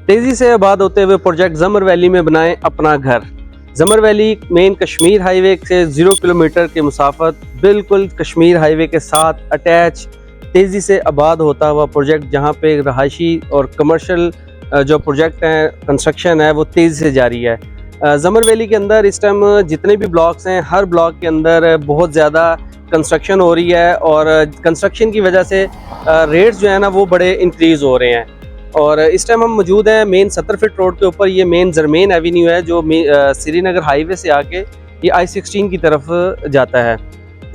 तेज़ी से आबाद होते हुए प्रोजेक्ट जमर वैली में बनाएं अपना घर। जमर वैली मेन कश्मीर हाईवे से 0 किलोमीटर के मुसाफत बिल्कुल कश्मीर हाईवे के साथ अटैच तेज़ी से आबाद होता हुआ प्रोजेक्ट, जहां पे रहायशी और कमर्शियल जो प्रोजेक्ट हैं, कंस्ट्रक्शन है, वो तेज़ी से जारी है। जमर वैली के अंदर इस टाइम जितने भी ब्लॉक्स हैं, हर ब्लॉक के अंदर बहुत ज़्यादा कंस्ट्रक्शन हो रही है और कंस्ट्रक्शन की वजह से रेट्स जो है ना वो बड़े इंक्रीज़ हो रहे हैं। और इस टाइम हम मौजूद हैं मेन 70 फीट रोड के ऊपर। ये मेन जरमेन एवेन्यू है जो श्रीनगर हाईवे से आके ये I-16 की तरफ जाता है।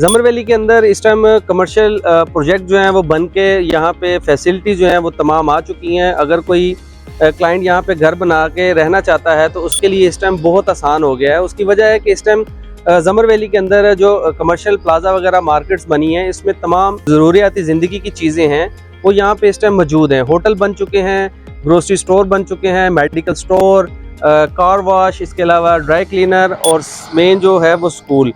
जमर वैली के अंदर इस टाइम कमर्शियल प्रोजेक्ट जो हैं वो बन के यहाँ पे फैसिलिटी जो हैं वो तमाम आ चुकी हैं। अगर कोई क्लाइंट यहाँ पे घर बना के रहना चाहता है तो उसके लिए इस टाइम बहुत आसान हो गया है। उसकी वजह है कि इस टाइम जमर वैली के अंदर जो कमर्शियल प्लाजा वगैरह मार्केट्स बनी हैं, इसमें तमाम ज़रूरियाती ज़िंदगी की चीज़ें हैं वो यहाँ पे इस टाइम मौजूद हैं। होटल बन चुके हैं, ग्रोसरी स्टोर बन चुके हैं, मेडिकल स्टोर, कार वॉश, इसके अलावा ड्राई क्लीनर और मेन जो है वो स्कूल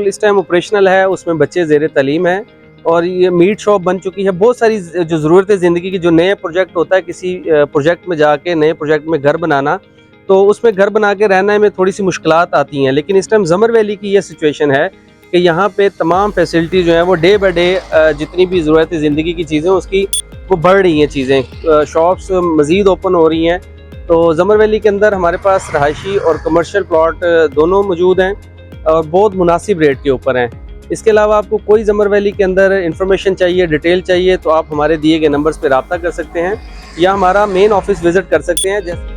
इस टाइम ऑपरेशनल है, उसमें बच्चे ज़ेर तालीम है। और ये मीट शॉप बन चुकी है। बहुत सारी जो ज़रूरतें ज़िंदगी की, जो नए प्रोजेक्ट होता है, किसी प्रोजेक्ट में जाके नए प्रोजेक्ट में घर बनाना, तो उसमें घर बना के रहने में थोड़ी सी मुश्किलात आती हैं। लेकिन इस टाइम जमर वैली की ये सिचुएशन है कि यहाँ पे तमाम फैसिलिटी जो हैं वो डे बाई डे जितनी भी ज़रूरत है ज़िंदगी की चीज़ें उसकी वो बढ़ रही हैं, चीज़ें शॉप्स मज़ीद ओपन हो रही हैं। तो जमर वैली के अंदर हमारे पास रहायशी और कमर्शियल प्लॉट दोनों मौजूद हैं और बहुत मुनासिब रेट के ऊपर हैं। इसके अलावा आपको कोई जमर वैली के अंदर इंफॉर्मेशन चाहिए, डिटेल चाहिए, तो आप हमारे दिए गए नंबर्स पर रब्ता कर सकते हैं या हमारा मेन ऑफिस विज़िट कर सकते हैं। जैसे